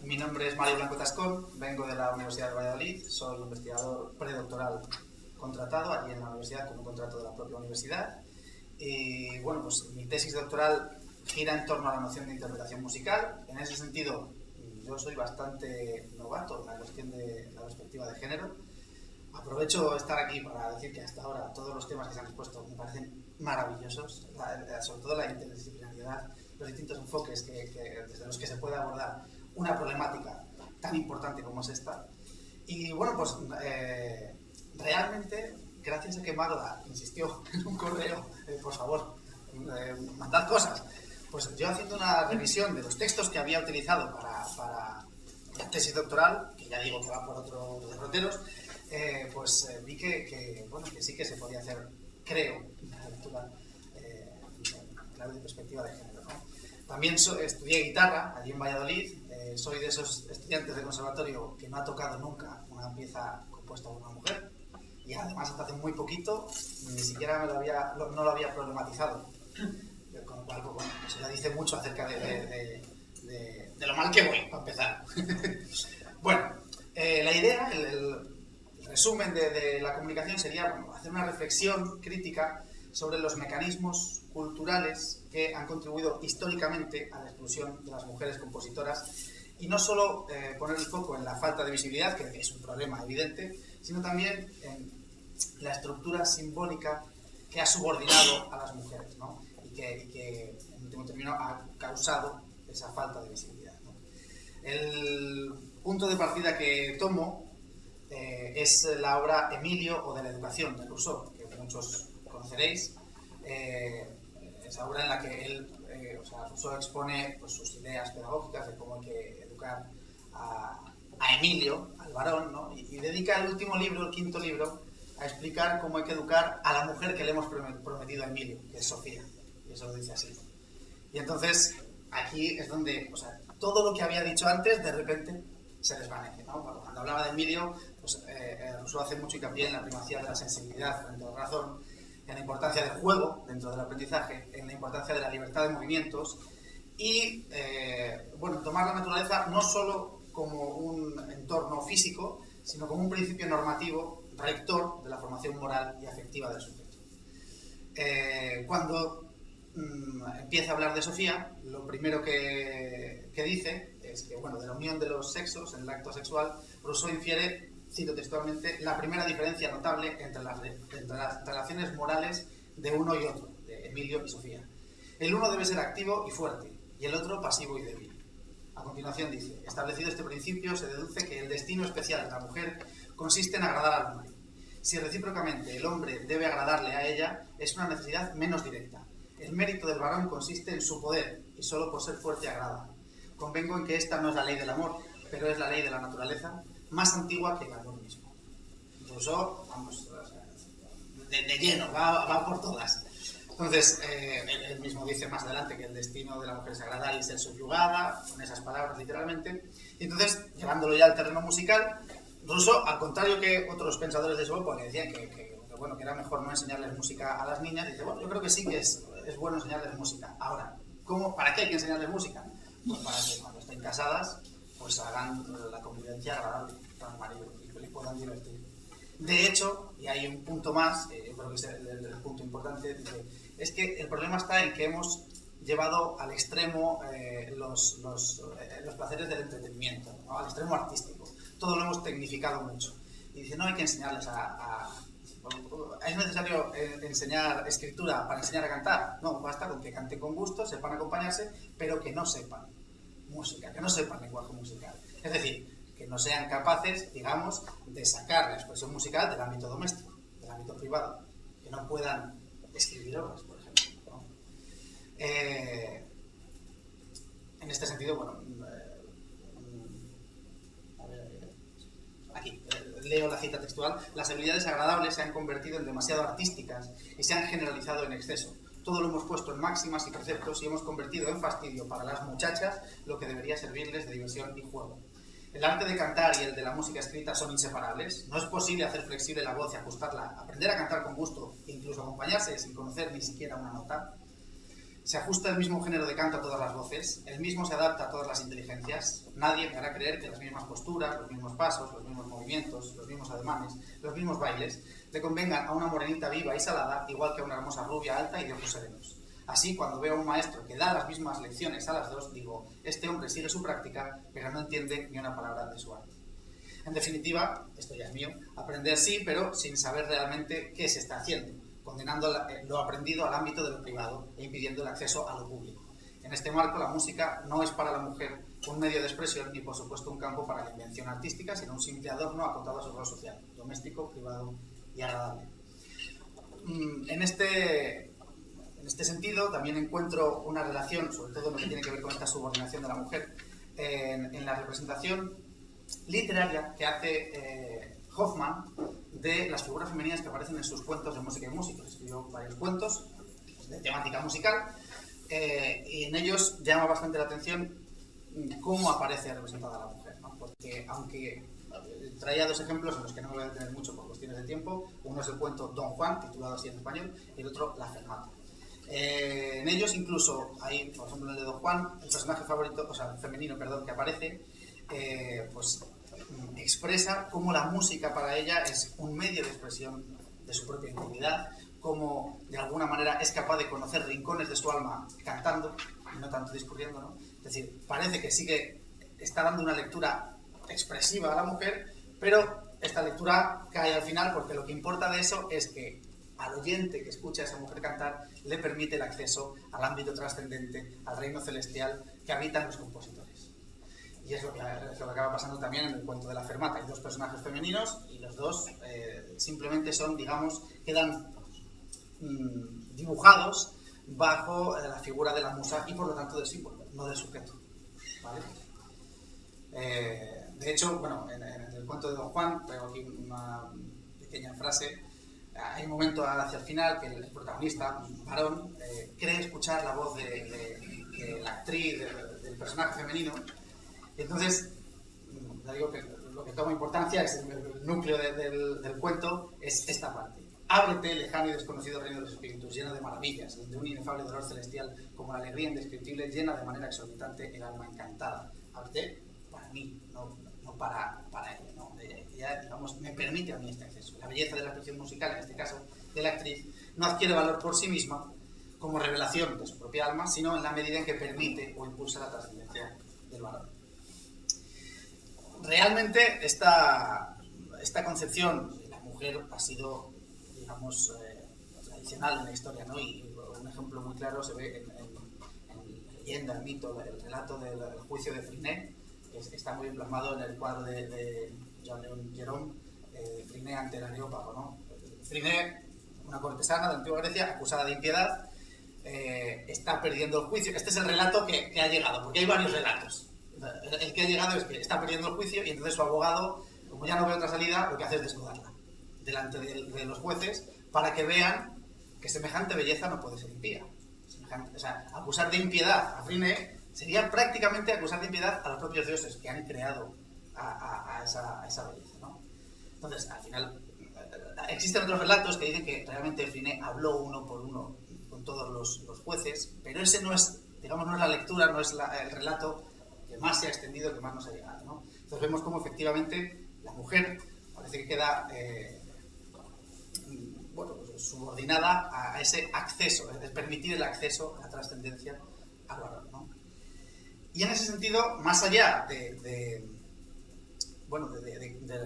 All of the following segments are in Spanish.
Mi nombre es Mario Blanco Tascón, vengo de la Universidad de Valladolid, soy investigador predoctoral contratado allí en la universidad con un contrato de la propia universidad. Y bueno, pues mi tesis doctoral gira en torno a la noción de interpretación musical. En ese sentido, yo soy bastante novato en la cuestión de la perspectiva de género. Aprovecho estar aquí para decir que hasta ahora todos los temas que se han expuesto me parecen maravillosos, sobre todo la interdisciplinariedad, los distintos enfoques desde los que se puede abordar una problemática tan importante como es esta. Y bueno, pues realmente, gracias a que Magda insistió en un correo, por favor, mandad cosas, pues yo haciendo una revisión de los textos que había utilizado para la tesis doctoral, que ya digo que va por otros derroteros, pues vi que sí que se podía hacer, creo, una lectura claro de perspectiva de género, ¿no? También estudié guitarra allí en Valladolid, soy de esos estudiantes de conservatorio que no ha tocado nunca una pieza compuesta por una mujer, y además hasta hace muy poquito ni siquiera no lo había problematizado, con lo cual pues ya dice mucho acerca de lo mal que voy, para empezar. Bueno, la idea, el resumen de la comunicación sería hacer una reflexión crítica sobre los mecanismos culturales que han contribuido históricamente a la exclusión de las mujeres compositoras, y no solo poner el foco en la falta de visibilidad, que es un problema evidente, sino también en la estructura simbólica que ha subordinado a las mujeres, ¿no? y que en último término ha causado esa falta de visibilidad, ¿no? El punto de partida que tomo es la obra Emilio o de la educación de Rousseau, que muchos conoceréis. Esa obra en la que él, Rousseau expone pues, sus ideas pedagógicas de cómo hay que educar a Emilio, al varón, ¿no? y dedica el último libro, el quinto libro, a explicar cómo hay que educar a la mujer que le hemos prometido a Emilio, que es Sofía, y eso lo dice así. Y entonces, aquí es donde, todo lo que había dicho antes, de repente, se desvanece, ¿no? Cuando hablaba de Emilio, pues, Rousseau hace mucho hincapié en la primacía de la sensibilidad frente a la razón, en la importancia del juego dentro del aprendizaje, en la importancia de la libertad de movimientos y, tomar la naturaleza no solo como un entorno físico, sino como un principio normativo rector de la formación moral y afectiva del sujeto. Cuando empieza a hablar de Sofía, lo primero que dice es que, de la unión de los sexos en el acto sexual, Rousseau infiere, cito textualmente, la primera diferencia notable entre las relaciones morales de uno y otro, de Emilio y Sofía. El uno debe ser activo y fuerte, y el otro pasivo y débil. A continuación dice, establecido este principio, se deduce que el destino especial de la mujer consiste en agradar al hombre. Si recíprocamente el hombre debe agradarle a ella, es una necesidad menos directa. El mérito del varón consiste en su poder, y solo por ser fuerte agrada. Convengo en que esta no es la ley del amor, pero es la ley de la naturaleza, más antigua que el amor mismo. Incluso, de lleno, va por todas. Entonces, él mismo dice más adelante que el destino de la mujer es agradar y ser subyugada, con esas palabras literalmente. Y entonces, llevándolo ya al terreno musical, Rousseau, al contrario que otros pensadores de su época que decían que era mejor no enseñarles música a las niñas, dice, yo creo que sí que es bueno enseñarles música. Ahora, ¿para qué hay que enseñarles música? Pues para que cuando estén casadas, pues hagan la convivencia agradable para el marido y que les puedan divertir. De hecho, y hay un punto más, creo que es el punto importante, es que el problema está en que hemos llevado al extremo los placeres del entretenimiento, ¿no? Al extremo artístico. Todo lo hemos tecnificado mucho. Y dice, no hay que enseñarles ¿es necesario enseñar escritura para enseñar a cantar? No, basta con que canten con gusto, sepan acompañarse, pero que no sepan música, que no sepan lenguaje musical. Es decir, que no sean capaces, digamos, de sacar la expresión musical del ámbito doméstico, del ámbito privado, que no puedan escribir obras, por ejemplo, ¿no? En este sentido, aquí leo la cita textual: las habilidades agradables se han convertido en demasiado artísticas y se han generalizado en exceso. Todo lo hemos puesto en máximas y preceptos y hemos convertido en fastidio para las muchachas lo que debería servirles de diversión y juego. El arte de cantar y el de la música escrita son inseparables. No es posible hacer flexible la voz y ajustarla, aprender a cantar con gusto e incluso acompañarse sin conocer ni siquiera una nota. se ajusta el mismo género de canto a todas las voces, el mismo se adapta a todas las inteligencias. Nadie me hará creer que las mismas posturas, los mismos pasos, los mismos movimientos, los mismos ademanes, los mismos bailes le convengan a una morenita viva y salada igual que a una hermosa rubia alta y de ojos serenos. Así, cuando veo a un maestro que da las mismas lecciones a las dos, digo, este hombre sigue su práctica, pero no entiende ni una palabra de su arte. En definitiva, esto ya es mío, aprender sí, pero sin saber realmente qué se está haciendo, condenando lo aprendido al ámbito de lo privado e impidiendo el acceso a lo público. En este marco, la música no es para la mujer un medio de expresión ni, por supuesto, un campo para la invención artística, sino un simple adorno acotado a su rol social, doméstico, privado y agradable. En este sentido, también encuentro una relación, sobre todo en lo que tiene que ver con esta subordinación de la mujer, en la representación literaria que hace Hoffmann de las figuras femeninas que aparecen en sus cuentos de música y músicos. Escribió varios cuentos de temática musical y en ellos llama bastante la atención cómo aparece representada la mujer, ¿no? Porque aunque traía dos ejemplos en los que no me voy a detener mucho por cuestiones de tiempo, uno es el cuento Don Juan, titulado así en español, y el otro La Fermata. En ellos incluso hay, por ejemplo, en el de Don Juan, el personaje favorito, o sea, femenino, perdón, que aparece, pues expresa cómo la música para ella es un medio de expresión de su propia intimidad, cómo de alguna manera es capaz de conocer rincones de su alma cantando y no tanto discurriendo, ¿no? Es decir, parece que está dando una lectura expresiva a la mujer, pero esta lectura cae al final porque lo que importa de eso es que al oyente que escucha a esa mujer cantar le permite el acceso al ámbito trascendente, al reino celestial que habitan los compositores. Y es lo que acaba pasando también en el cuento de La Fermata. Hay dos personajes femeninos y los dos simplemente son, digamos, quedan dibujados bajo la figura de la musa y por lo tanto del símbolo, no del sujeto, ¿vale? De hecho, bueno, en el cuento de Don Juan, traigo aquí una pequeña frase. Hay un momento hacia el final que el protagonista, un varón, cree escuchar la voz de la actriz, del personaje femenino. Y entonces, ya digo que lo que toma importancia es el núcleo del cuento, es esta parte. Ábrete, lejano y desconocido reino de los espíritus, lleno de maravillas, donde un inefable dolor celestial, como la alegría indescriptible, llena de manera exorbitante el alma encantada. Ábrete para mí, no para ella, ¿no? Ella, digamos, me permite a mí este acceso. La belleza de la expresión musical, en este caso de la actriz, no adquiere valor por sí misma como revelación de su propia alma, sino en la medida en que permite o impulsa la trascendencia del valor. Realmente esta concepción de la mujer ha sido, digamos, tradicional en la historia, ¿no? Y un ejemplo muy claro se ve en la leyenda, el mito, el relato del juicio de Friné, que está muy plasmado en el cuadro de Jean-Léon Gérôme, Friné ante el Areópago, ¿no? Friné, una cortesana de la antigua Grecia, acusada de impiedad, está perdiendo el juicio. Este es el relato que ha llegado, porque hay varios relatos. El que ha llegado es que está perdiendo el juicio y entonces su abogado, como ya no ve otra salida, lo que hace es desnudarla delante de los jueces para que vean que semejante belleza no puede ser impía. O sea, acusar de impiedad a Friné sería prácticamente acusar de impiedad a los propios dioses que han creado a esa belleza, ¿no? Entonces, al final, existen otros relatos que dicen que realmente Friné habló uno por uno con todos los jueces, pero ese no es, digamos, no es la lectura, no es el relato que más se ha extendido, que más nos ha llegado, ¿no? Entonces vemos cómo efectivamente la mujer parece que queda subordinada a ese acceso, es permitir el acceso a la trascendencia al valor, ¿no? Y en ese sentido, más allá de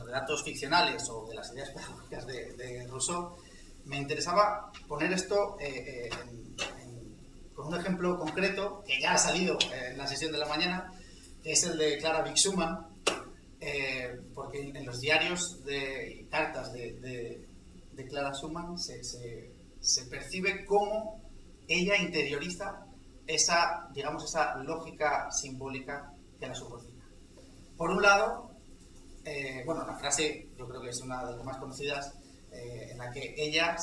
relatos ficcionales o de las ideas pedagógicas de Rousseau, me interesaba poner esto con un ejemplo concreto que ya ha salido en la sesión de la mañana, que es el de Clara Wieck-Schumann, porque en los diarios y cartas de Clara Schumann se percibe cómo ella interioriza esa lógica simbólica que la subordina. Por un lado, la frase yo creo que es una de las más conocidas, en la que ella,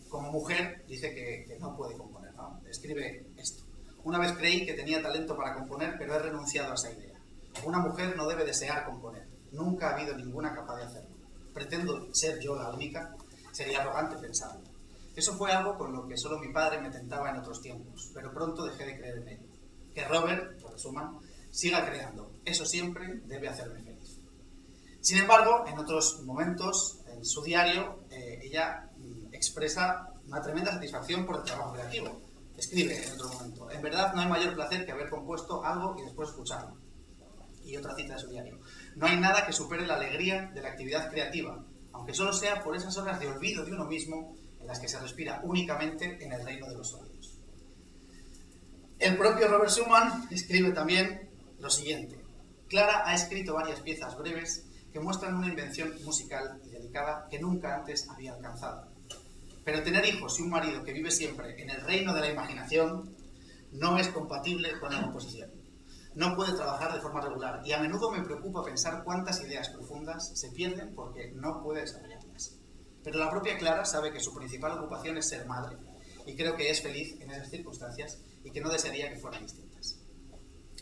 como mujer, dice que no puede componer, ¿no? Escribe esto: una vez creí que tenía talento para componer, pero he renunciado a esa idea. Una mujer no debe desear componer. Nunca ha habido ninguna capaz de hacerlo. Pretendo ser yo la única. Sería arrogante pensarlo. Eso fue algo con lo que solo mi padre me tentaba en otros tiempos, pero pronto dejé de creer en ello. Que Robert Schumann siga creando, eso siempre debe hacerme feliz. Sin embargo, en otros momentos, en su diario, ella expresa una tremenda satisfacción por el trabajo creativo. Escribe en otro momento: en verdad no hay mayor placer que haber compuesto algo y después escucharlo. Y otra cita de su diario: no hay nada que supere la alegría de la actividad creativa, aunque solo sea por esas horas de olvido de uno mismo en las que se respira únicamente en el reino de los sonidos. El propio Robert Schumann escribe también lo siguiente: Clara ha escrito varias piezas breves que muestran una invención musical y delicada que nunca antes había alcanzado. Pero tener hijos y un marido que vive siempre en el reino de la imaginación no es compatible con la composición. No puede trabajar de forma regular y a menudo me preocupa pensar cuántas ideas profundas se pierden porque no puede desarrollarlas. Pero la propia Clara sabe que su principal ocupación es ser madre y creo que es feliz en esas circunstancias y que no desearía que fueran distintas.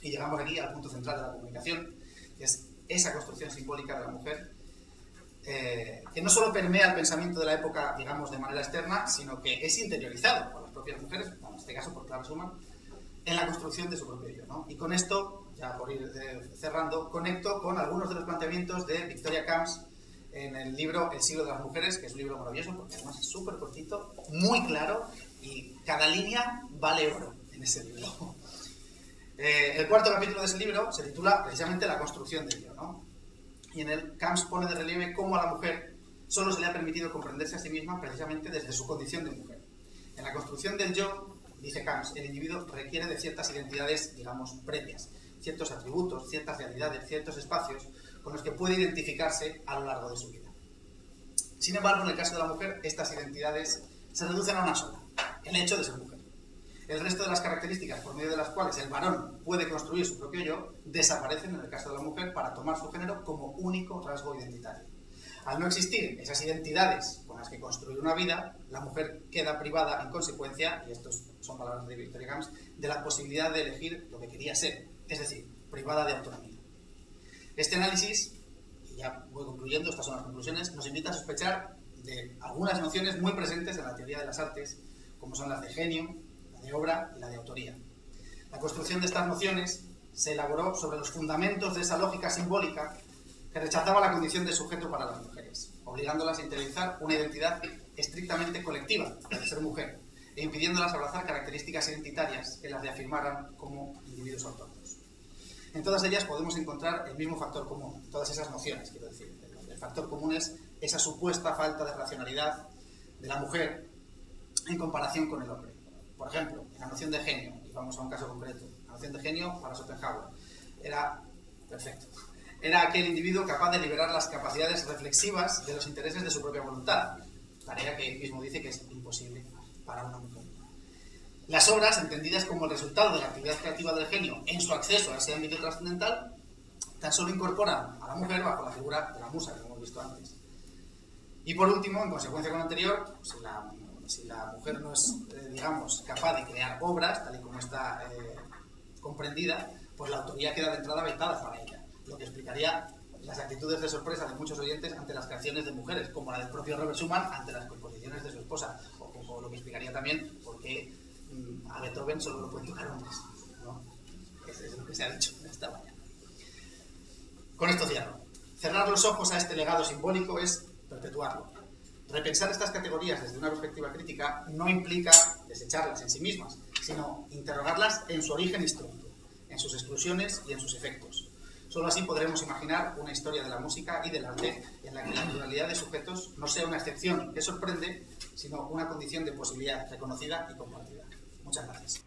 Y llegamos aquí al punto central de la comunicación, que es esa construcción simbólica de la mujer, que no solo permea el pensamiento de la época, digamos, de manera externa, sino que es interiorizado por las propias mujeres, en este caso por Clara Schumann, en la construcción de su propio yo, ¿no? Y con esto, ya por ir cerrando, conecto con algunos de los planteamientos de Victoria Camps en el libro El siglo de las mujeres, que es un libro maravilloso, porque además es súper cortito, muy claro, y cada línea vale oro en ese libro. El cuarto capítulo de ese libro se titula precisamente La construcción del yo, ¿no? Y en él Camps pone de relieve cómo a la mujer solo se le ha permitido comprenderse a sí misma precisamente desde su condición de mujer. En la construcción del yo, dice Camps, el individuo requiere de ciertas identidades, digamos, previas, ciertos atributos, ciertas realidades, ciertos espacios con los que puede identificarse a lo largo de su vida. Sin embargo, en el caso de la mujer, estas identidades se reducen a una sola: el hecho de ser mujer. El resto de las características por medio de las cuales el varón puede construir su propio yo desaparecen en el caso de la mujer para tomar su género como único rasgo identitario. Al no existir esas identidades con las que construir una vida, la mujer queda privada en consecuencia, y estas son palabras de Victoria Camps, de la posibilidad de elegir lo que quería ser, es decir, privada de autonomía. Este análisis, y ya voy concluyendo, estas son las conclusiones, nos invita a sospechar de algunas nociones muy presentes en la teoría de las artes, como son las de genio, de obra y la de autoría. La construcción de estas nociones se elaboró sobre los fundamentos de esa lógica simbólica que rechazaba la condición de sujeto para las mujeres, obligándolas a interiorizar una identidad estrictamente colectiva, la de ser mujer, e impidiéndolas abrazar características identitarias que las reafirmaran como individuos autónomos. En todas ellas podemos encontrar el mismo factor común, todas esas nociones, quiero decir. El factor común es esa supuesta falta de racionalidad de la mujer en comparación con el hombre. Por ejemplo, en la noción de genio, y vamos a un caso concreto, la noción de genio para Schopenhauer era aquel individuo capaz de liberar las capacidades reflexivas de los intereses de su propia voluntad, tarea que él mismo dice que es imposible para una mujer. Las obras, entendidas como el resultado de la actividad creativa del genio en su acceso a ese ámbito trascendental, tan solo incorporan a la mujer bajo la figura de la musa, que hemos visto antes. Y por último, en consecuencia con lo anterior, si la mujer no es, digamos, capaz de crear obras, tal y como está comprendida, pues la autoría queda de entrada vetada para ella, lo que explicaría las actitudes de sorpresa de muchos oyentes ante las creaciones de mujeres, como la del propio Robert Schumann ante las composiciones de su esposa, o lo que explicaría también por qué a Beethoven solo lo pueden tocar hombres, ¿no? Es lo que se ha dicho esta mañana. Con esto cierro. Cerrar los ojos a este legado simbólico es perpetuarlo. Repensar estas categorías desde una perspectiva crítica no implica desecharlas en sí mismas, sino interrogarlas en su origen histórico, en sus exclusiones y en sus efectos. Solo así podremos imaginar una historia de la música y del arte en la que la pluralidad de sujetos no sea una excepción que sorprende, sino una condición de posibilidad reconocida y compartida. Muchas gracias.